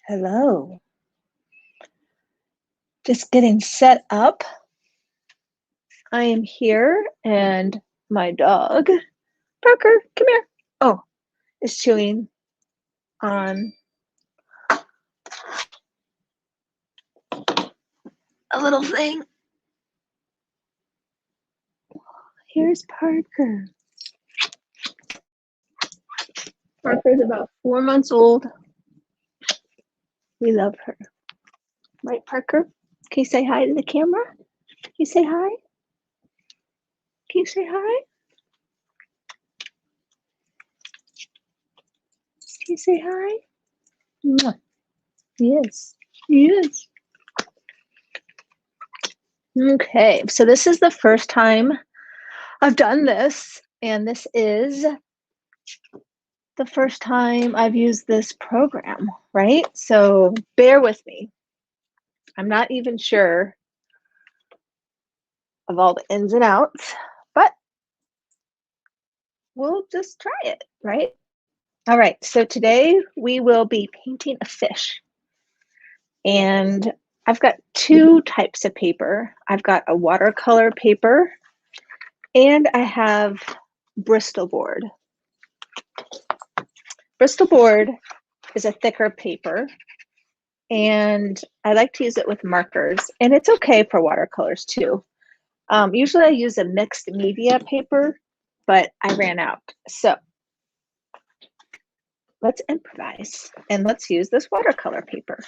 Hello. Just getting set up. I am here and my dog, Parker, come here. Oh, is chewing on a little thing. Here's Parker. Parker's about 4 months old. We love her. Right, Parker? Can you say hi to the camera? Can you say hi? Can you say hi? Can you say hi? Mwah. Yes. Yes. Okay, so this is the first time I've done this, and this is the first time I've used this program, right? So bear with me. I'm not even sure of all the ins and outs, but we'll just try it, right? All right, so today we will be painting a fish. And I've got two types of paper. I've got a watercolor paper and I have Bristol board. Bristol board is a thicker paper and I like to use it with markers, and it's okay for watercolors too. Usually I use a mixed media paper, but I ran out. So let's improvise and let's use this watercolor paper.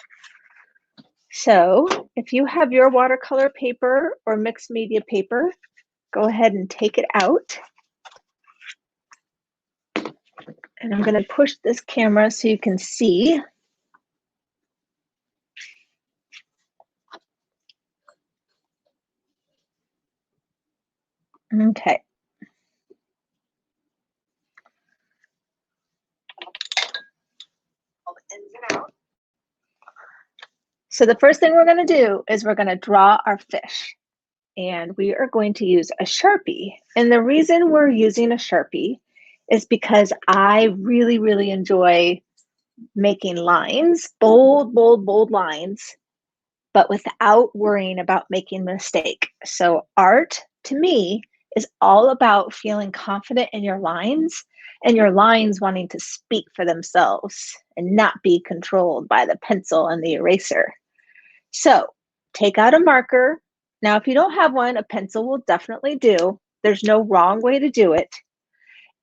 So if you have your watercolor paper or mixed media paper, go ahead and take it out. And I'm going to push this camera so you can see. Okay. So the first thing we're going to do is we're going to draw our fish. And we are going to use a Sharpie. And the reason we're using a Sharpie is because I really, really enjoy making lines, bold, bold, bold lines, but without worrying about making a mistake. So art, to me, is all about feeling confident in your lines and your lines wanting to speak for themselves and not be controlled by the pencil and the eraser. So take out a marker. Now, if you don't have one, a pencil will definitely do. There's no wrong way to do it.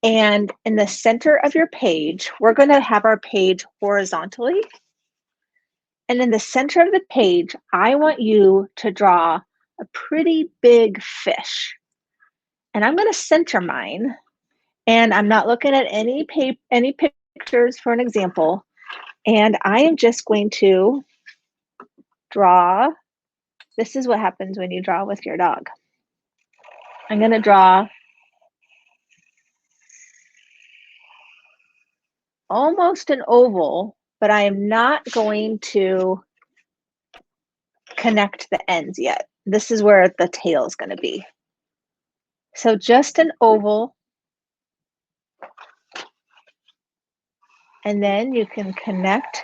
And in the center of your page, we're going to have our page horizontally. And in the center of the page, I want you to draw a pretty big fish. And I'm going to center mine. And I'm not looking at any pictures for an example. And I am just going to draw. This is what happens when you draw with your dog. I'm going to draw almost an oval, but I am not going to connect the ends yet. This is where the tail is going to be. So just an oval. And then you can connect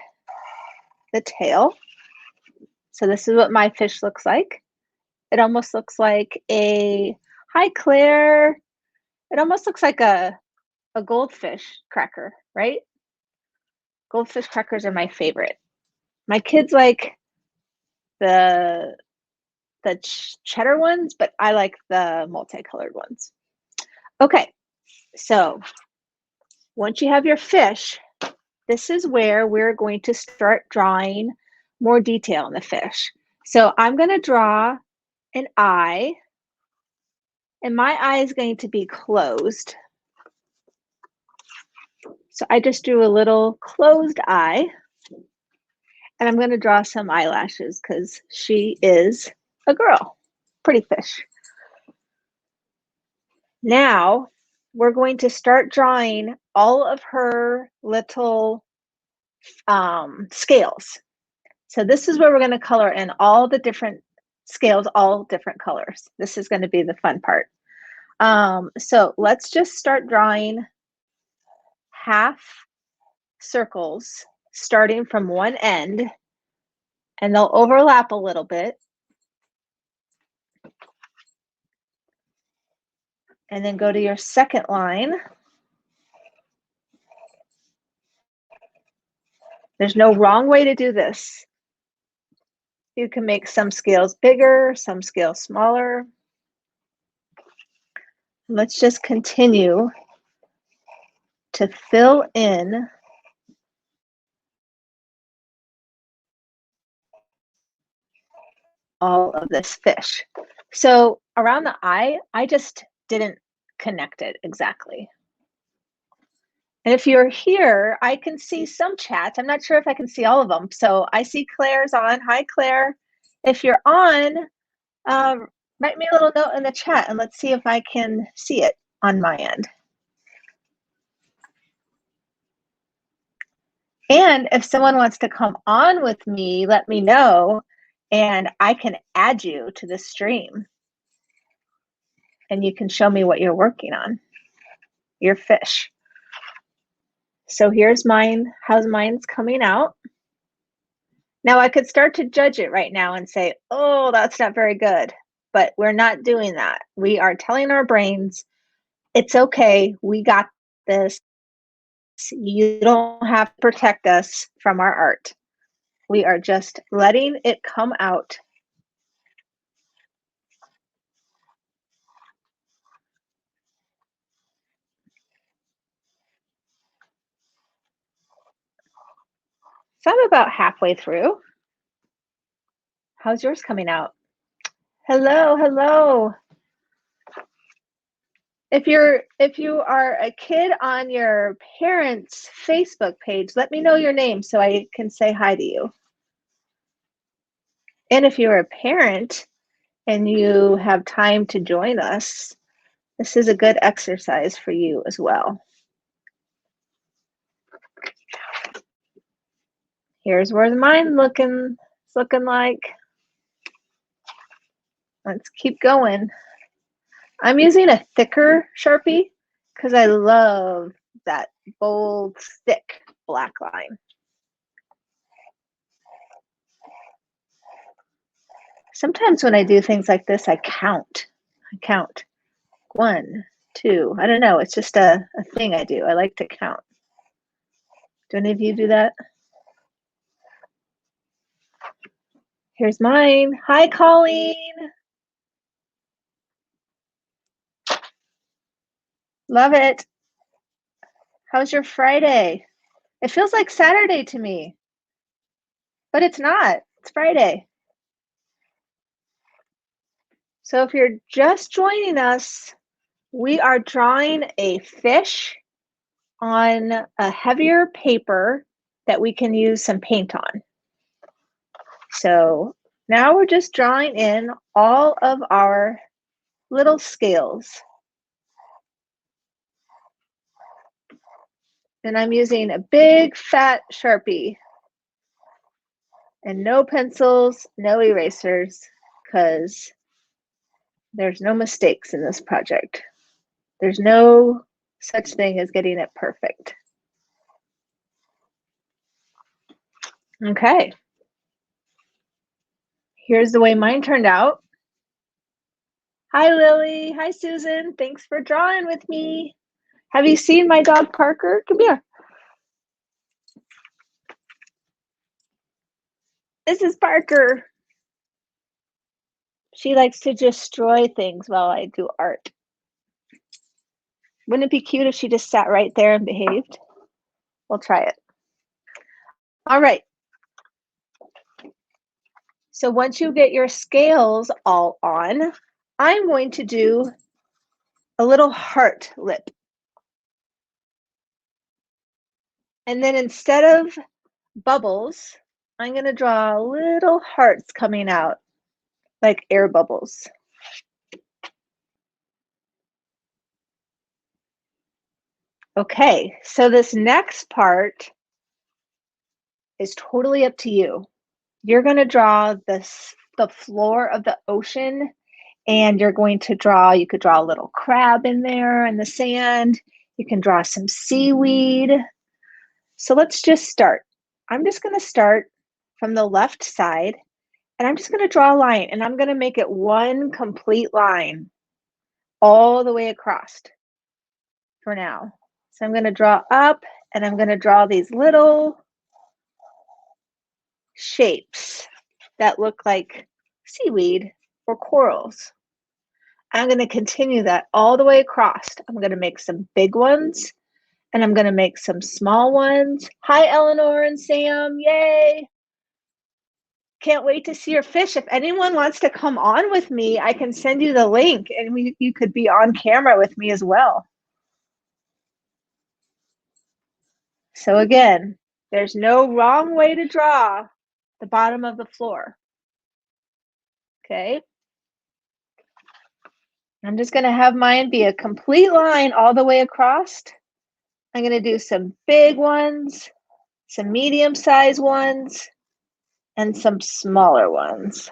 the tail. So this is what my fish looks like. It almost looks like a, hi Claire. It almost looks like a goldfish cracker, right? Goldfish crackers are my favorite. My kids like the cheddar ones, but I like the multicolored ones. Okay, so once you have your fish, this is where we're going to start drawing more detail in the fish. So I'm going to draw an eye, and my eye is going to be closed. So I just drew a little closed eye, and I'm going to draw some eyelashes because she is a girl. Pretty fish. Now we're going to start drawing all of her little scales. So this is where we're going to color in all the different scales, all different colors. This is going to be the fun part. So let's just start drawing half circles. starting from one end, and they'll overlap a little bit. And then go to your second line. There's no wrong way to do this. You can make some scales bigger, some scales smaller. Let's just continue to fill in all of this fish. So around the eye, I just didn't connect it exactly. And if you're here, I can see some chats. I'm not sure if I can see all of them. So I see Claire's on. Hi, Claire. If you're on, write me a little note in the chat and let's see if I can see it on my end. And if someone wants to come on with me, let me know and I can add you to the stream. And you can show me what you're working on, your fish. So here's mine, how's mine's coming out. Now I could start to judge it right now and say, oh, that's not very good, but we're not doing that. We are telling our brains, it's okay, we got this. You don't have to protect us from our art. We are just letting it come out. So I'm about halfway through. How's yours coming out? Hello, hello. If you are a kid on your parents' Facebook page, let me know your name so I can say hi to you. And if you're a parent and you have time to join us, this is a good exercise for you as well. Here's where mine looking like. Let's keep going. I'm using a thicker Sharpie because I love that bold, thick black line. Sometimes when I do things like this, I count. 1, 2. I don't know. It's just a thing I do. I like to count. Do any of you do that? Here's mine. Hi, Colleen. Love it. How's your Friday? It feels like Saturday to me, but it's not. It's Friday. So if you're just joining us, we are drawing a fish on a heavier paper that we can use some paint on. So now we're just drawing in all of our little scales. And I'm using a big fat Sharpie and no pencils, no erasers, because there's no mistakes in this project. There's no such thing as getting it perfect. Okay. Here's the way mine turned out. Hi, Lily. Hi, Susan. Thanks for drawing with me. Have you seen my dog, Parker? Come here. This is Parker. She likes to destroy things while I do art. Wouldn't it be cute if she just sat right there and behaved? We'll try it. All right. So once you get your scales all on, I'm going to do a little heart lip. And then instead of bubbles, I'm going to draw little hearts coming out like air bubbles. Okay, so this next part is totally up to you. You're going to draw the floor of the ocean, and you're going to draw, you could draw a little crab in there in the sand. You can draw some seaweed. So let's just start. I'm just going to start from the left side and I'm just going to draw a line and I'm going to make it one complete line all the way across for now. So I'm going to draw up and I'm going to draw these little shapes that look like seaweed or corals. I'm going to continue that all the way across. I'm going to make some big ones and I'm going to make some small ones. Hi, Eleanor and Sam. Yay. Can't wait to see your fish. If anyone wants to come on with me, I can send you the link and you could be on camera with me as well. So again, there's no wrong way to draw the bottom of the floor. Okay. I'm just going to have mine be a complete line all the way across. I'm going to do some big ones, some medium-sized ones, and some smaller ones.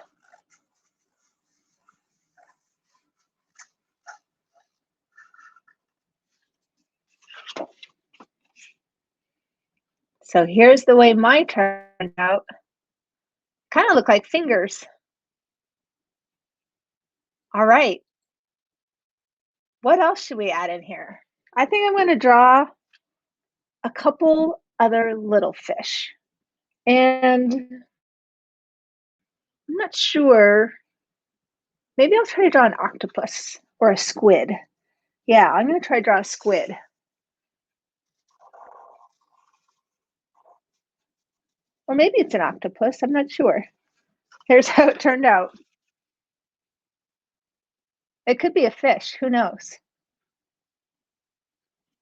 So here's the way mine turned out. Kind of look like fingers. All right. What else should we add in here? I think I'm going to draw a couple other little fish. And I'm not sure. Maybe I'll try to draw an octopus or a squid. Yeah, I'm going to try to draw a squid. Or maybe it's an octopus. I'm not sure. Here's how it turned out. It could be a fish. Who knows?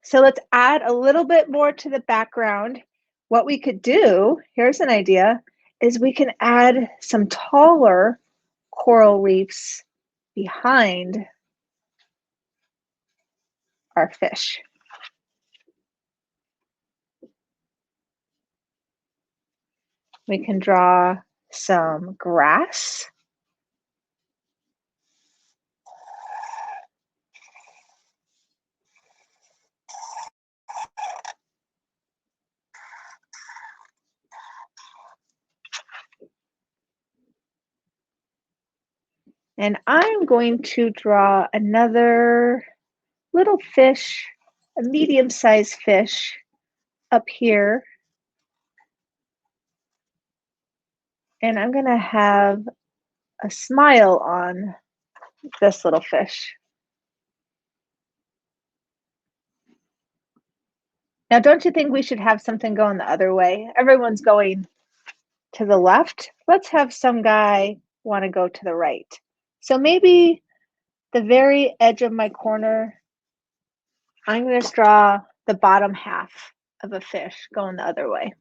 So let's add a little bit more to the background. What we could do, here's an idea, is we can add some taller coral reefs behind our fish. We can draw some grass. And I'm going to draw another little fish, a medium-sized fish up here. And I'm going to have a smile on this little fish. Now, don't you think we should have something going the other way? Everyone's going to the left. Let's have some guy want to go to the right. So maybe the very edge of my corner, I'm going to draw the bottom half of a fish going the other way.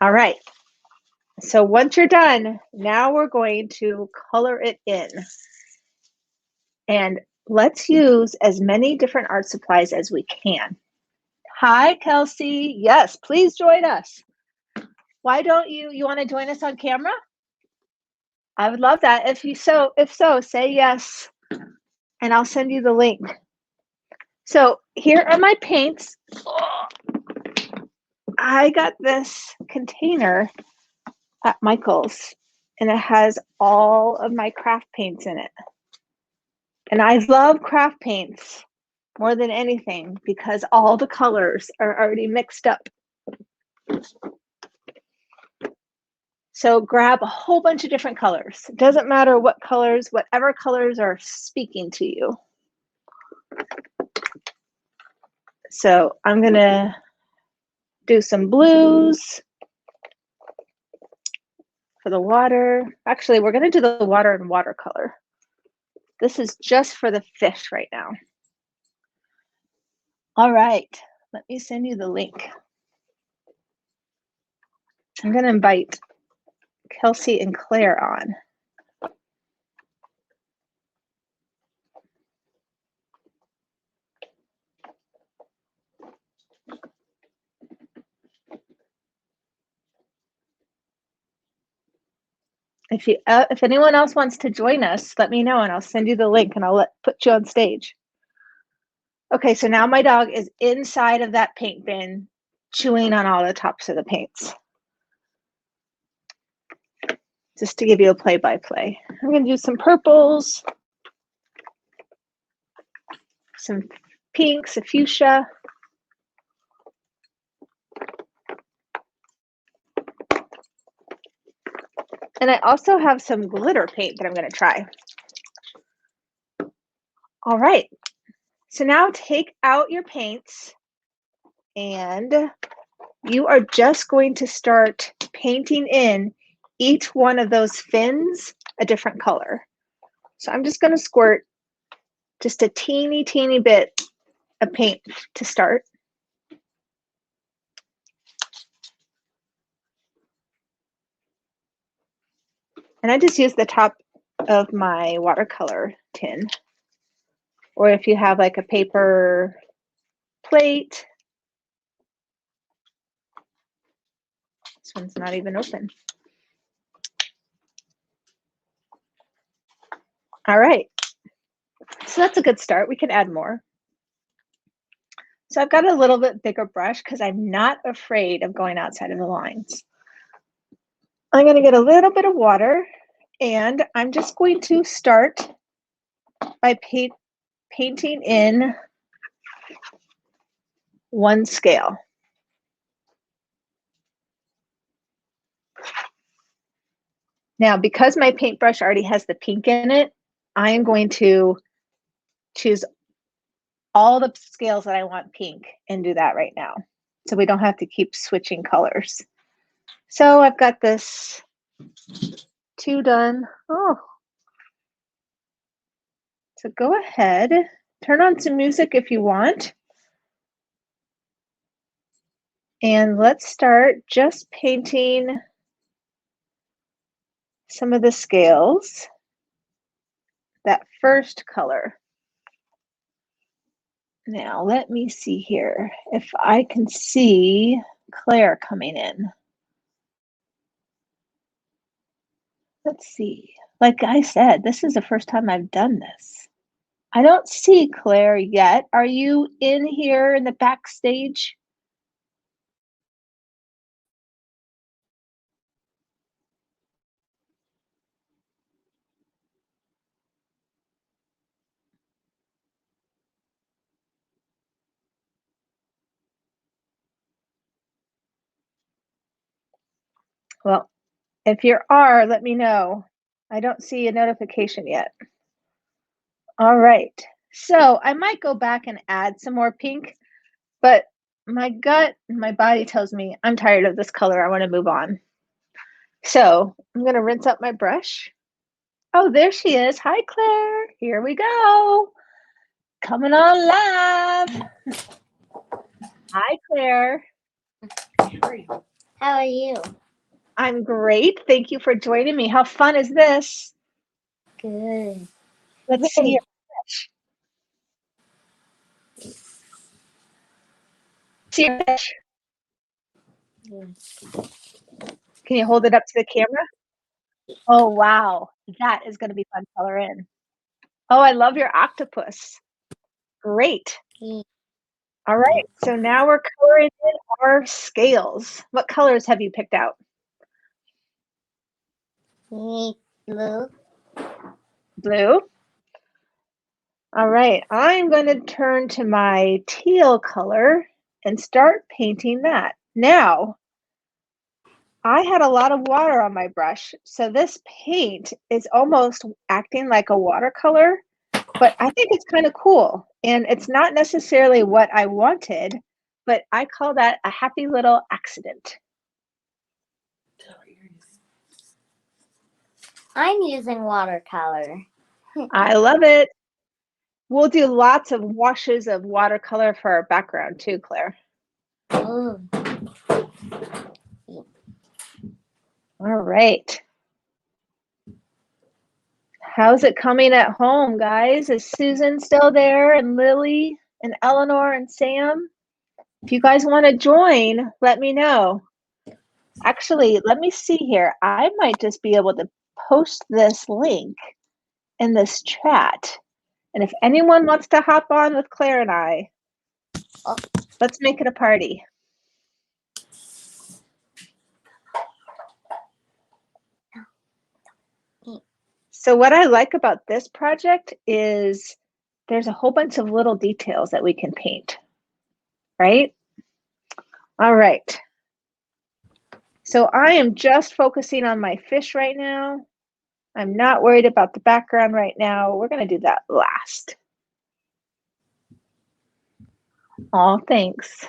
All right. So once you're done, now we're going to color it in. And let's use as many different art supplies as we can. Hi, Kelsey. Yes, please join us. Why don't you want to join us on camera? I would love that. If so, say yes, and I'll send you the link. So here are my paints. I got this container at Michael's, and it has all of my craft paints in it. And I love craft paints more than anything because all the colors are already mixed up. So grab a whole bunch of different colors. It doesn't matter what colors, whatever colors are speaking to you. So I'm gonna do some blues for the water. Actually, we're gonna do the water in watercolor. This is just for the fish right now. All right, let me send you the link. I'm gonna invite Kelsey and Claire on. If anyone else wants to join us, let me know and I'll send you the link and I'll put you on stage. Okay, so now my dog is inside of that paint bin, chewing on all the tops of the paints. Just to give you a play-by-play. I'm going to do some purples, some pinks, a fuchsia. And I also have some glitter paint that I'm going to try. All right. So now take out your paints and you are just going to start painting in each one of those fins a different color. So I'm just going to squirt just a teeny bit of paint to start. And I just use the top of my watercolor tin. Or if you have like a paper plate. This one's not even open. All right. So that's a good start. We can add more. So I've got a little bit bigger brush because I'm not afraid of going outside of the lines. I'm going to get a little bit of water and I'm just going to start by painting in one scale. Now, because my paintbrush already has the pink in it, I am going to choose all the scales that I want pink and do that right now. So we don't have to keep switching colors. So I've got this 2 done. Oh. So go ahead, turn on some music if you want. And let's start just painting some of the scales, that first color. Now, let me see here if I can see Claire coming in. Let's see. Like I said, this is the first time I've done this. I don't see Claire yet. Are you in here in the backstage? Well, if you are, let me know. I don't see a notification yet. All right. So I might go back and add some more pink, but my gut, my body tells me I'm tired of this color. I want to move on. So I'm going to rinse out my brush. Oh, there she is. Hi, Claire. Here we go. Coming on live. Hi, Claire. How are you? I'm great. Thank you for joining me. How fun is this? Good. Let's see your fish. See your fish. Can you hold it up to the camera? Oh, wow. That is going to be fun to color in. Oh, I love your octopus. Great. All right. So now we're coloring in our scales. What colors have you picked out? Blue. Blue. All right. I'm going to turn to my teal color and start painting that. Now, I had a lot of water on my brush, so this paint is almost acting like a watercolor, but I think it's kind of cool. And it's not necessarily what I wanted, but I call that a happy little accident. I'm using watercolor. I love it. We'll do lots of washes of watercolor for our background too, Claire. Ooh. All right. How's it coming at home, guys? Is Susan still there, and Lily and Eleanor and Sam? If you guys want to join, let me know. Actually, let me see here. I might just be able to post this link in this chat. And if anyone wants to hop on with Claire and I, let's make it a party. So what I like about this project is there's a whole bunch of little details that we can paint, right? All right. So I am just focusing on my fish right now. I'm not worried about the background right now. We're going to do that last. Oh, thanks.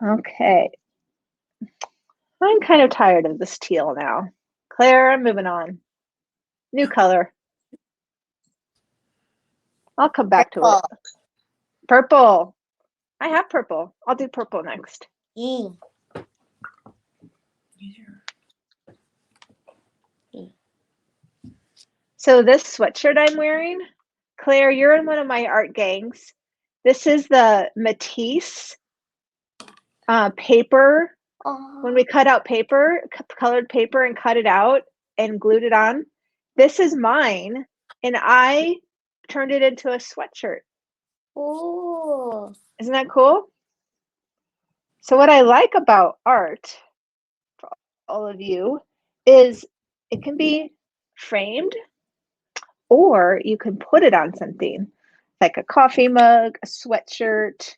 Okay. I'm kind of tired of this teal now. Claire, I'm moving on. New color. I'll come back to it. Purple. I have purple. I'll do purple next. So this sweatshirt I'm wearing, Claire, you're in one of my art gangs. This is the Matisse paper. When we cut out paper, colored paper and cut it out and glued it on. This is mine, and I turned it into a sweatshirt. Oh. Isn't that cool? So what I like about art, for all of you, is it can be framed, or you can put it on something like a coffee mug, a sweatshirt,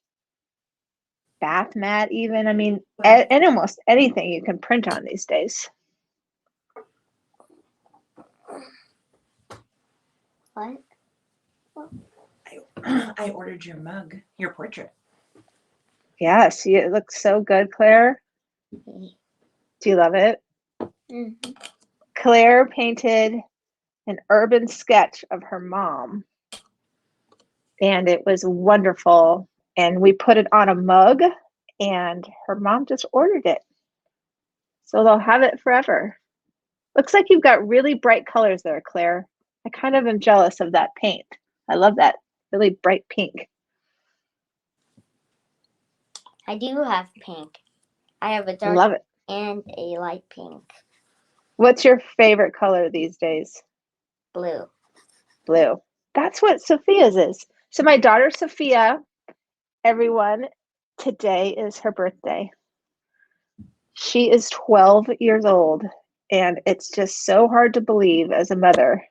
bath mat even. I mean, and almost anything you can print on these days. What? I ordered your mug, your portrait. Yes, it looks so good, Claire. Do you love it? Mm-hmm. Claire painted an urban sketch of her mom, and it was wonderful. And we put it on a mug, and her mom just ordered it. So they'll have it forever. Looks like you've got really bright colors there, Claire. I kind of am jealous of that paint. I love that really bright pink. I do have pink. I have a dark Love it. and a light pink. What's your favorite color these days? Blue. Blue. That's what Sophia's is. So my daughter Sophia, everyone, today is her birthday. She is 12 years old, and it's just so hard to believe as a mother.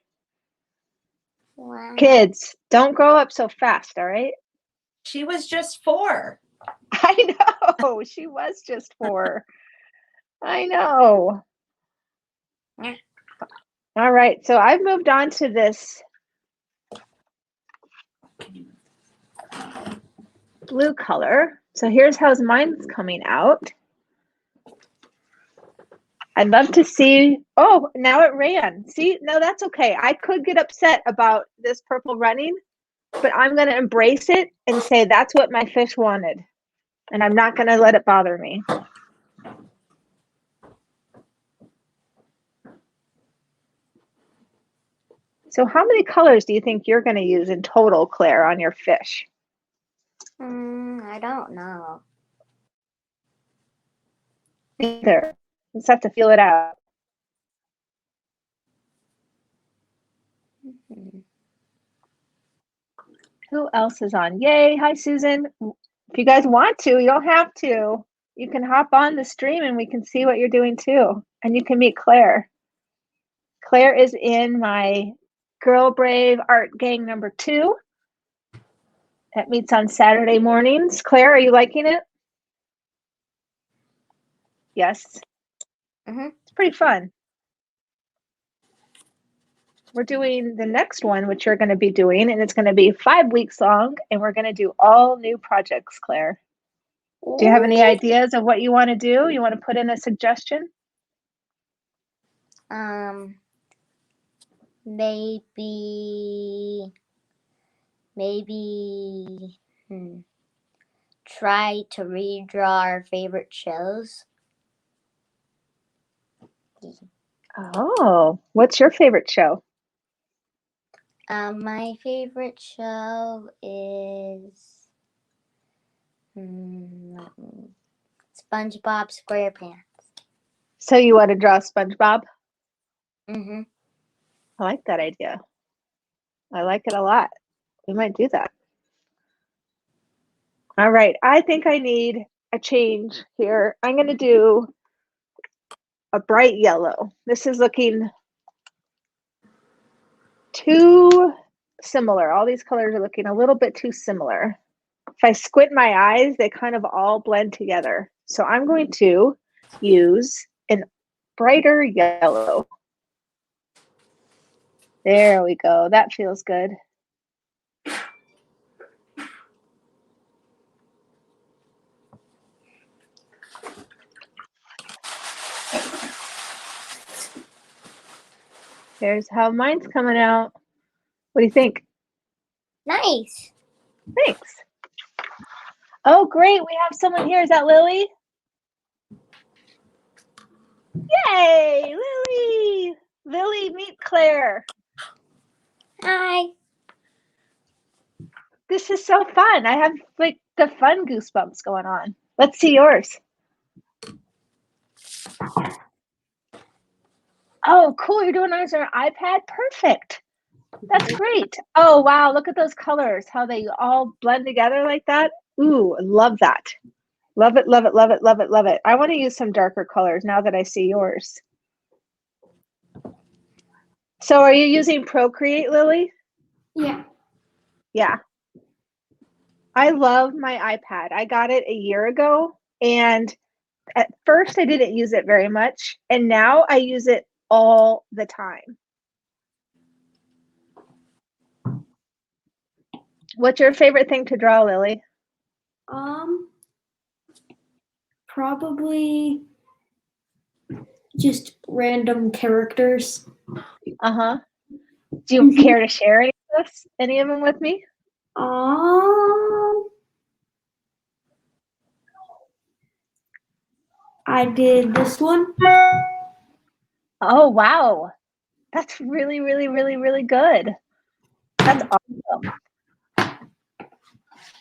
Wow. Kids, don't grow up so fast, all right? She was just 4. I know. She was just 4. I know. All right. So I've moved on to this blue color. So here's how mine's coming out. I'd love to see, oh, now it ran. See, no, that's okay. I could get upset about this purple running, but I'm going to embrace it and say that's what my fish wanted. And I'm not going to let it bother me. So how many colors do you think you're going to use in total, Claire, on your fish? I don't know. Either. Just have to feel it out. Mm-hmm. Who else is on? Yay. Hi, Susan. If you guys want to, you don't have to. You can hop on the stream and we can see what you're doing too. And you can meet Claire. Claire is in my Girl Brave Art Gang number 2. That meets on Saturday mornings. Claire, are you liking it? Yes. Mm-hmm. It's pretty fun. We're doing the next one, which you're going to be doing, and it's going to be 5 weeks long, and we're going to do all new projects, Claire. Do you have any ideas of what you want to do? You want to put in a suggestion? Maybe try to redraw our favorite shows. Oh, what's your favorite show? My favorite show is SpongeBob SquarePants. So you want to draw SpongeBob? Mm-hmm. I like that idea. I like it a lot. We might do that. All right. I think I need a change here. I'm going to do a bright yellow. This is looking too similar. All these colors are looking a little bit too similar. If I squint my eyes, they kind of all blend together. So I'm going to use an brighter yellow. There we go. That feels good. There's how mine's coming out. What do you think? Nice. Thanks. Oh, great. We have someone here. Is that Lily? Yay, Lily. Lily, meet Claire. Hi. This is so fun. I have like the fun goosebumps going on. Let's see yours. Oh, cool. You're doing ours on your iPad? Perfect. That's great. Oh, wow. Look at those colors, how they all blend together like that. Ooh, love that. Love it, love it, love it, love it, love it. I want to use some darker colors now that I see yours. So are you using Procreate, Lily? Yeah. Yeah. I love my iPad. I got it a year ago, and at first I didn't use it very much, and now I use it all the time. What's your favorite thing to draw, Lily? Probably just random characters. Uh-huh. Do you care to share any of them with me? I did this one. Oh, wow. That's really, really, really, really good. That's awesome.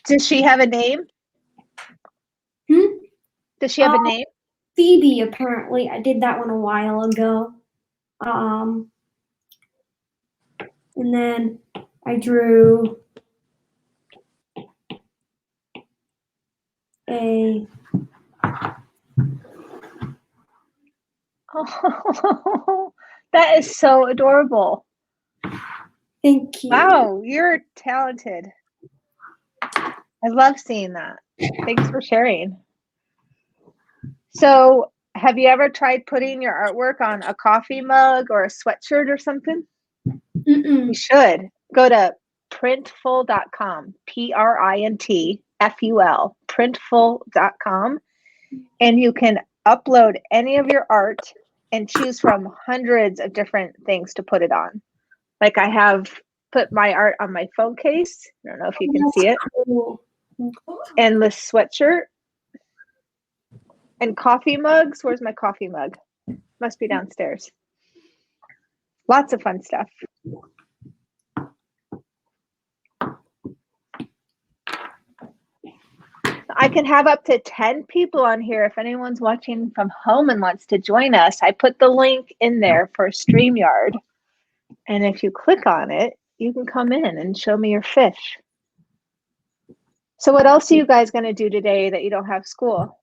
Does she have a name? Does she have a name? Phoebe, apparently. I did that one a while ago. And then I drew a Oh, that is so adorable. thank you. Wow, you're talented. I love seeing that. Thanks for sharing. So, have you ever tried putting your artwork on a coffee mug or a sweatshirt or something? Mm-mm. You should. Go to printful.com, Printful, printful.com, and you can upload any of your art and choose from hundreds of different things to put it on. Like I have put my art on my phone case. I don't know if you can see it. Cool. And the sweatshirt and coffee mugs. Where's my coffee mug? Must be downstairs. Lots of fun stuff. I can have up to 10 people on here if anyone's watching from home and wants to join us. I put the link in there for StreamYard. And if you click on it, you can come in and show me your fish. So what else are you guys going to do today that you don't have school?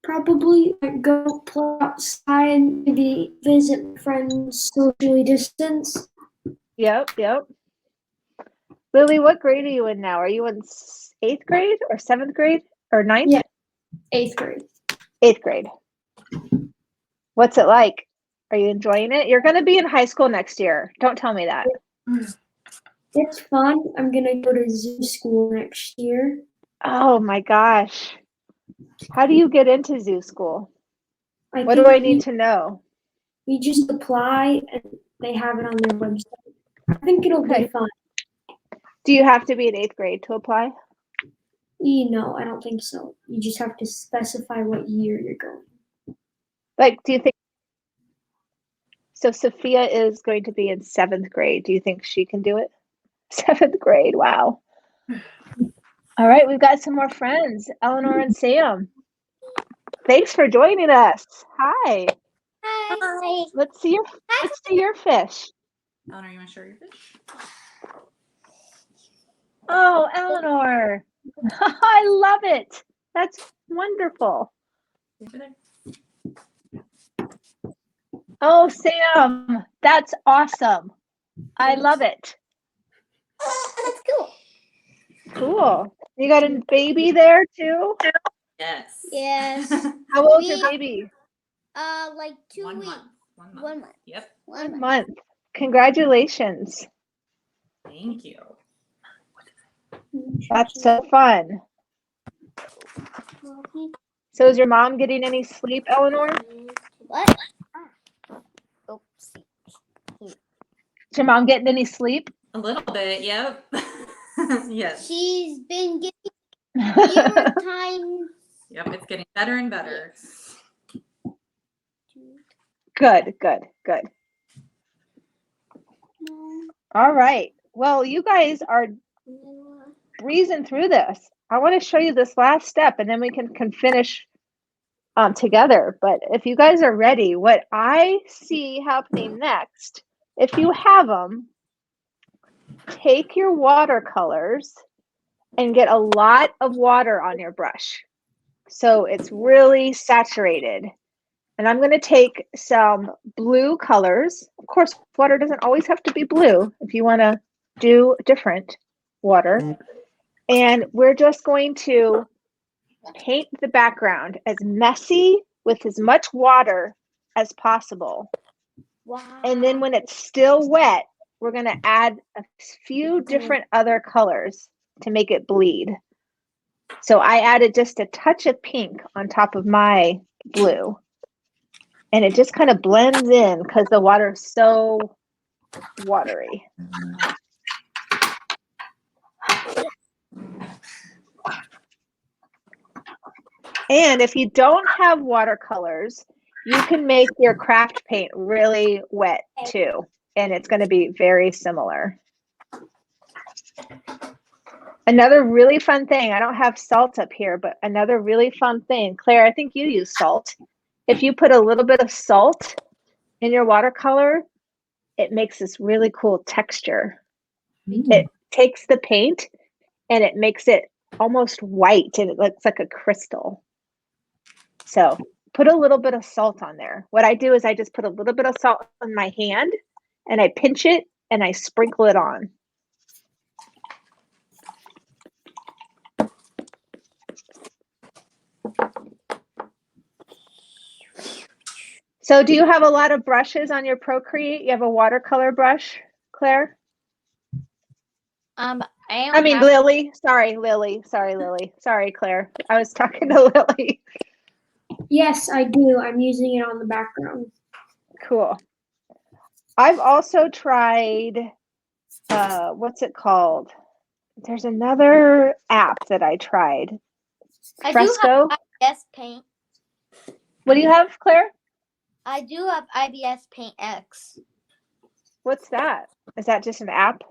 Probably go play outside, maybe visit friends socially distance. Yep. Lily, what grade are you in now? Are you in 8th grade or 7th grade or 9th? Yeah. 8th grade. 8th grade. What's it like? Are you enjoying it? You're going to be in high school next year. Don't tell me that. It's fun. I'm gonna go to zoo school next year. Oh my gosh. How do you get into zoo school? I What do think I need to know? we just apply and they have it on their website. I think it'll Okay. be fun. Do you have to be in 8th grade to apply? No, I don't think so. You just have to specify what year you're going. Like, do you think, so Sophia is going to be in 7th grade. Do you think she can do it? 7th grade, wow. All right, we've got some more friends, Eleanor and Sam. Thanks for joining us. Hi. Hi. Let's see your fish. Eleanor, you want to show your fish? Oh, Eleanor. I love it. That's wonderful. Over there. Oh, Sam, that's awesome. I love it. That's cool. Cool. You got a baby there too? Yes. Yes. How old's your We- baby? Like 2 1 weeks. month. 1 month. 1 month. Yep. 1 1 month. month. Congratulations. Thank you. That's so fun. So is your mom getting any sleep, Eleanor? What? Oops. Is your mom getting any sleep? A little bit. Yep. Yes. She's been getting fewer times. Yep. It's getting better and better. Good, good, good. All right. Well, you guys are breezing through this. I want to show you this last step and then we can finish together. But if you guys are ready, what I see happening next, if you have them, take your watercolors and get a lot of water on your brush. So it's really saturated. And I'm going to take some blue colors. Of course, water doesn't always have to be blue if you want to do different water. And we're just going to paint the background as messy with as much water as possible. Wow. And then when it's still wet, we're going to add a few different other colors to make it bleed. So I added just a touch of pink on top of my blue. And it just kind of blends in because the water is so watery. And if you don't have watercolors, you can make your craft paint really wet too. And it's going to be very similar. Another really fun thing, I don't have salt up here, but another really fun thing, Claire, I think you use salt. If you put a little bit of salt in your watercolor, it makes this really cool texture. It takes the paint and it makes it almost white and it looks like a crystal. So put a little bit of salt on there. What I do is I just put a little bit of salt on my hand and I pinch it and I sprinkle it on. So do you have a lot of brushes on your Procreate? You have a watercolor brush, Claire? I mean, Lily. Sorry, Lily. Sorry, Lily. Sorry, Claire. I was talking to Lily. Yes, I do. I'm using it on the background. Cool. I've also tried, what's it called? There's another app that I tried. I Fresco. do have IBS Paint. What do you have, Claire? I do have IBS Paint X. What's that? Is that just an app?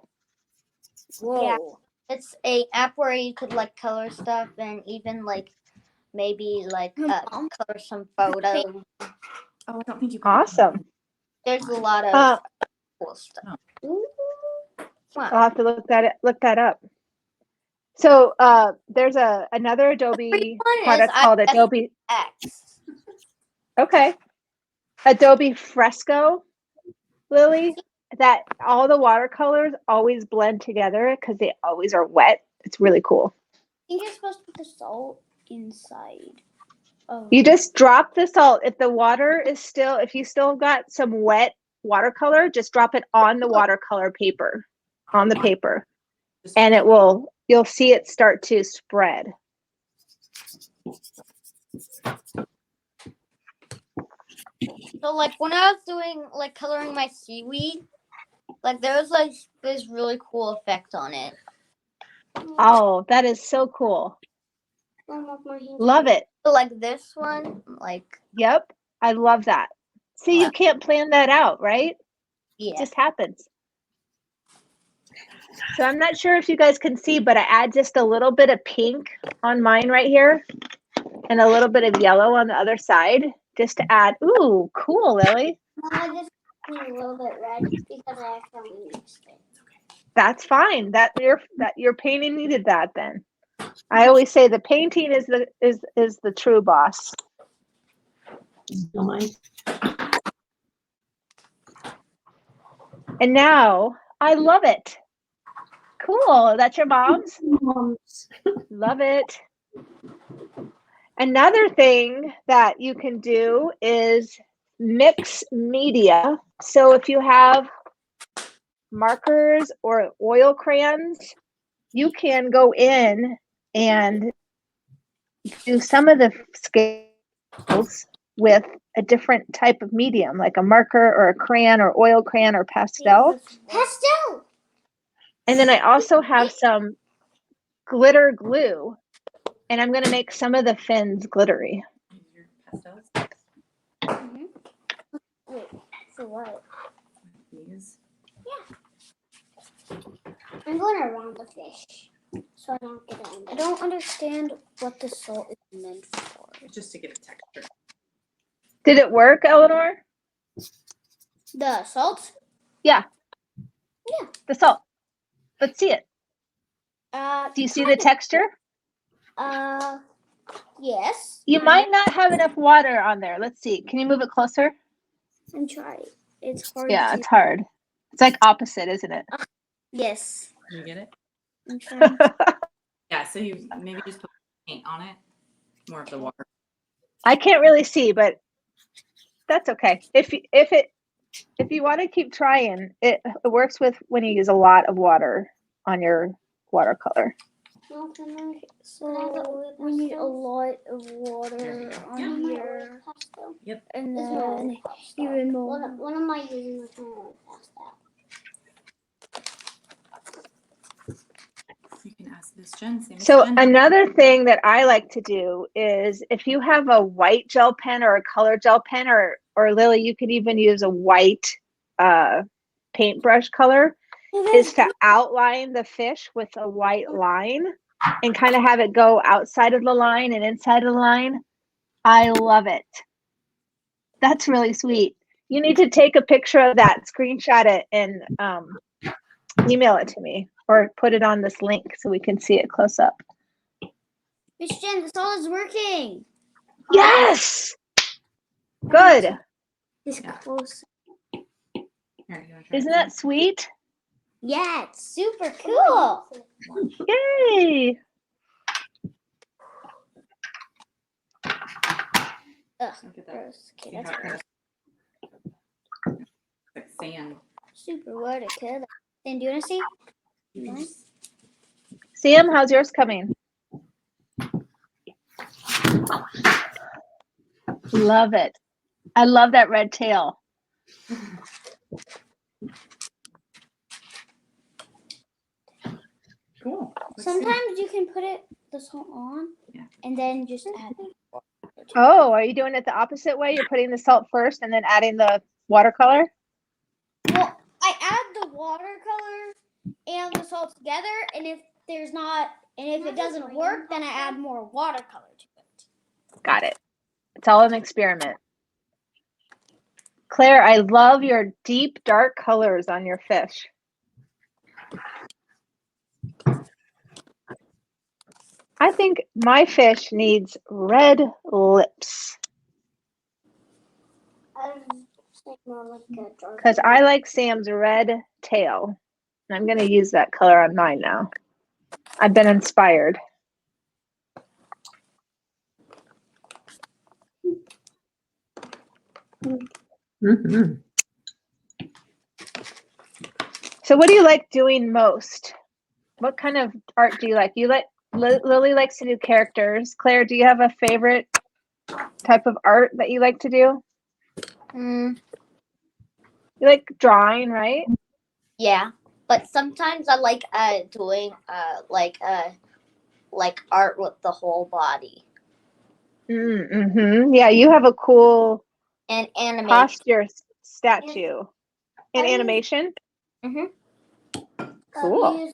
Whoa. Yeah. It's a app where you could like color stuff and even like maybe like color some photos. Oh, I don't think you. Awesome. There's a lot of cool stuff. Ooh. Wow. I'll have to look that up. So there's another Adobe product called Adobe X. Okay. Adobe Fresco, Lily, that all the watercolors always blend together because they always are wet. It's really cool. I think you're supposed to put the salt inside. Oh. You just drop the salt. If the water is still, if you still got some wet watercolor, just drop it on the watercolor paper, on the paper. And it will, you'll see it start to spread. So like when I was doing like coloring my seaweed, like there was like this really cool effect on it. Oh, that is so cool. Love it. So like this one, like Yep. I love that. See, you can't plan that out, right? yeah. It just happens. So I'm not sure if you guys can see, but I add just a little bit of pink on mine right here and a little bit of yellow on the other side just to add. Ooh, cool, Lily. I just a little bit red because I accidentally mixed it. That's fine. That your painting needed that then. I always say the painting is the true boss. And now I love it. Cool. That's your mom's? Love it. Another thing that you can do is mix media. So if you have markers or oil crayons, you can go in and do some of the scales with a different type of medium, like a marker or a crayon or oil crayon or pastel. Pastel. And then I also have some glitter glue, and I'm going to make some of the fins glittery. Your pastels. Wait, for what? These. I'm going around the fish, so I don't get it. I don't understand what the salt is meant for. Just to get a texture. Did it work, Eleanor? The salt? Yeah. Yeah. The salt. Let's see it. Do you see the texture? Yes. You might not have enough water on there. Let's see. Can you move it closer? I'm trying. It's hard. Yeah, it's hard. It's like opposite, isn't it? Yes. You get it? I'm trying. Yeah, so you maybe just put paint on it. More of the water. I can't really see, but that's okay. If you want to keep trying, it works with when you use a lot of water on your watercolor. So we need a lot of water on here. Yep. And then even more. What am I using with my pastel? You can ask this Jen. Same as So Jen. another thing that I like to do is if you have a white gel pen or a color gel pen, or Lily, you could even use a white paintbrush color, is to outline the fish with a white line and kind of have it go outside of the line and inside of the line. I love it. That's really sweet. You need to take a picture of that, screenshot it, and email it to me, or put it on this link so we can see it close up. Miss Jen, this all is working. Yes! Good. This Yeah. close. Here, you wanna try Isn't it? that sweet? Yeah, it's super cool. Yay! Ugh, Look at that. gross. Okay, See that's how it gross. goes? It's like sand. Super water kid. Then do you want to see? You can just Sam, how's yours coming? Love it. I love that red tail. cool. Let's see. Sometimes you can put the salt on, Yeah. and then just add. Oh, are you doing it the opposite way? You're putting the salt first and then adding the watercolor? Well, I add the watercolor and the salt together, and if it doesn't work, then I add more watercolor to it. Got it. It's all an experiment. Claire, I love your deep, dark colors on your fish. I think my fish needs red lips because I like Sam's red tail. And I'm going to use that color on mine now. I've been inspired. Mm-hmm. So what do you like doing most? What kind of art do you like? Lily likes to do characters. Claire, do you have a favorite type of art that you like to do? You like drawing, right? Yeah, but sometimes I like doing like art with the whole body Mm-hmm. Yeah, you have a cool and animation. posture statue in animation. Cool.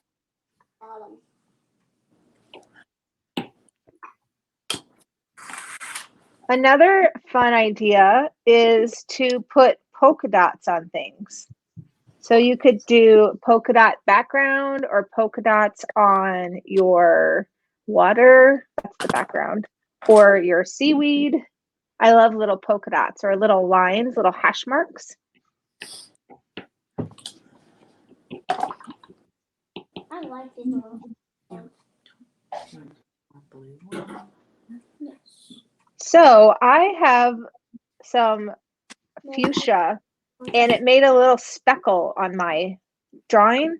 Another fun idea is to put polka dots on things. So you could do polka dot background or polka dots on your water, that's the background, or your seaweed. I love little polka dots or little lines, little hash marks. I like this one. Blue. So I have some fuchsia and it made a little speckle on my drawing.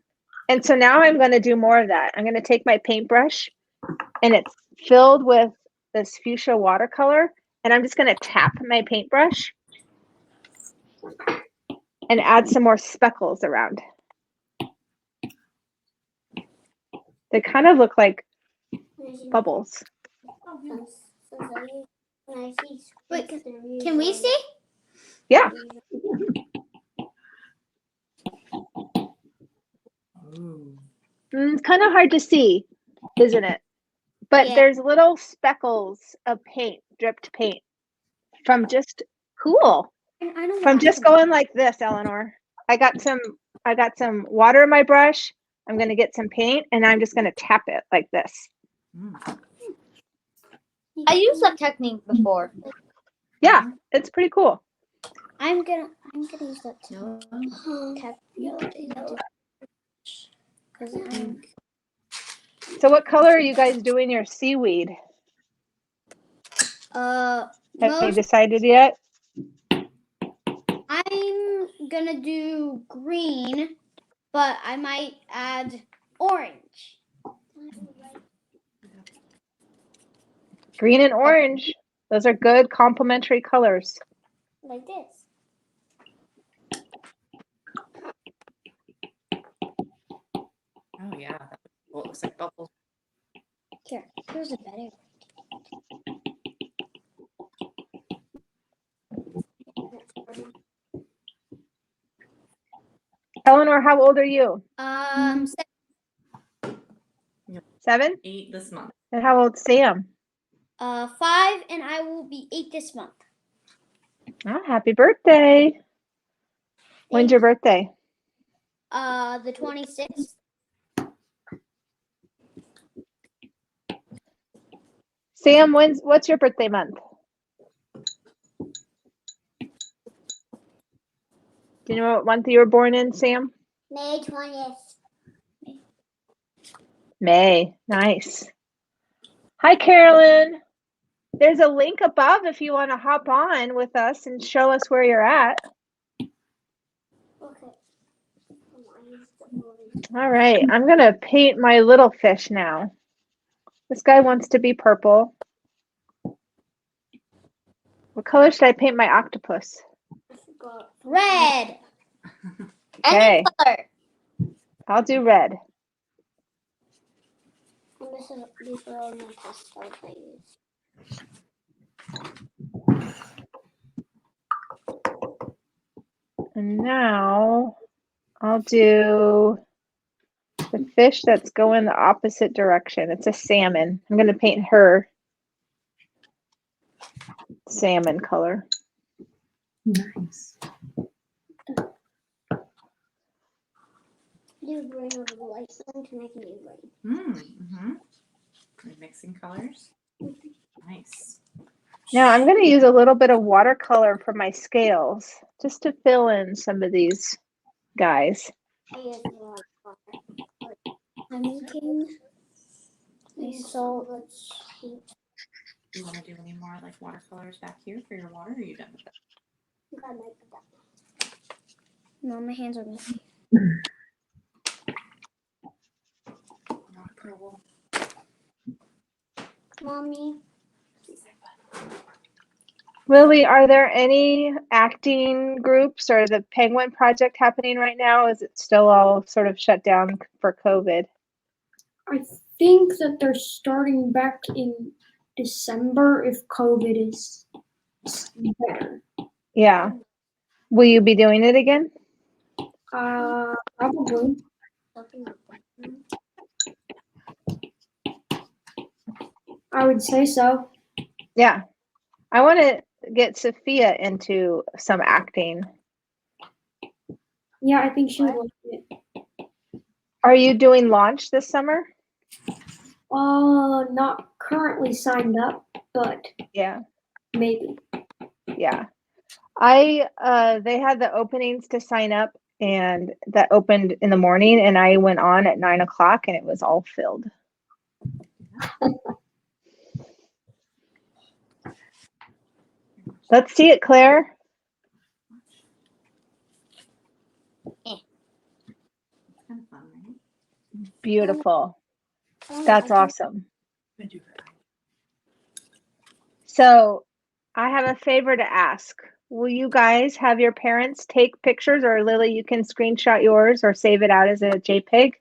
And so now I'm going to do more of that. I'm going to take my paintbrush and it's filled with this fuchsia watercolor. And I'm just going to tap my paintbrush and add some more speckles around. They kind of look like bubbles. Wait, can we see? Yeah. Ooh. It's kind of hard to see, isn't it? But Yeah. there's little speckles of paint, dripped paint from just cool. I don't From want just to. going like this, Eleanor. I got some water in my brush. I'm going to get some paint and I'm just going to tap it like this. Mm. I used that technique before. Yeah, it's pretty cool. I'm gonna use that too. Because So what color are you guys doing your seaweed? Have you decided yet? I'm gonna do green, but I might add orange. Green and orange. Those are good complementary colors. Like this. Oh yeah. Well, it looks like bubbles. Here's a better. Eleanor, how old are you? 7? 8 this month. And how old's Sam? 5, and I will be 8 this month. Oh, happy birthday. When's your birthday? The 26th. Sam, what's your birthday month? Do you know what month you were born in, Sam? May 20th. May. Nice. Hi, Carolyn. There's a link above if you want to hop on with us and show us where you're at. Okay. All right. I'm going to paint my little fish now. This guy wants to be purple. What color should I paint my octopus? Red. Okay. Any color. I'll do red. These are all my pastels I use. And now I'll do the fish that's going the opposite direction. It's a salmon. I'm going to paint her salmon color. Nice. Do green over the light one to make a new green. Mm-hmm. You're mixing colors. Nice. Now I'm going to use a little bit of watercolor for my scales just to fill in some of these guys. I use a lot of color. I'm making so let's see. Do you want to do any more like watercolors back here for your water? Or are you done with that? No, my hands are messy. Not purple. Mommy. Lily, are there any acting groups or the Penguin Project happening right now? Is it still all sort of shut down for COVID? I think that they're starting back in December if COVID is better. Yeah. Will you be doing it again? Probably. I would say so. Yeah. I want to get Sophia into some acting. Yeah, I think she would like it. Are you doing launch this summer? Not currently signed up, but Yeah. maybe. Yeah. They had the openings to sign up and that opened in the morning, and I went on at 9 o'clock and it was all filled. Let's see it, Claire. It's kind of fun, right? Beautiful. Oh, That's I can- awesome. So I have a favor to ask. Will you guys have your parents take pictures, or Lily, you can screenshot yours or save it out as a JPEG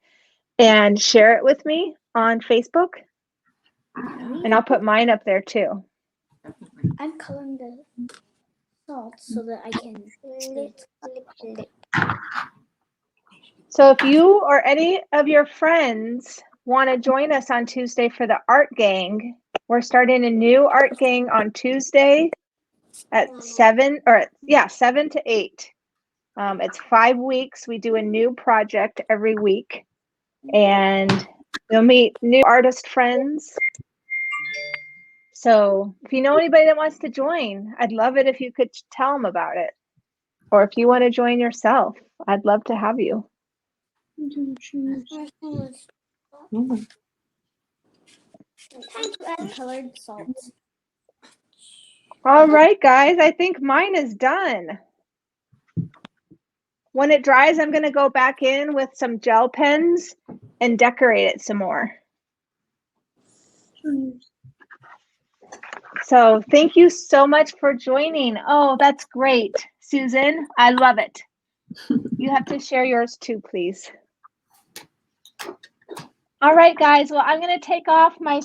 and share it with me on Facebook? And I'll put mine up there too. Definitely. I'm coloring the salt so that I can see it. So if you or any of your friends want to join us on Tuesday for the art gang, we're starting a new art gang on Tuesday at 7 to 8. It's 5 weeks. We do a new project every week, and you'll meet new artist friends. So if you know anybody that wants to join, I'd love it if you could tell them about it. Or if you want to join yourself, I'd love to have you. Time to add colored salt. All right, guys, I think mine is done. When it dries, I'm going to go back in with some gel pens and decorate it some more. So thank you so much for joining. Oh, that's great. Susan, I love it. You have to share yours too, please. All right, guys. Well, I'm going to take off. My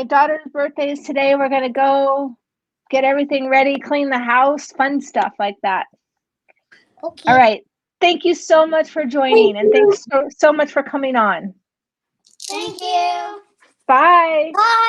daughter's birthday is today. We're going to go get everything ready, clean the house, fun stuff like that. Okay. All right. Thank you so much for joining, and thanks so much for coming on. Thank you. Bye. Bye.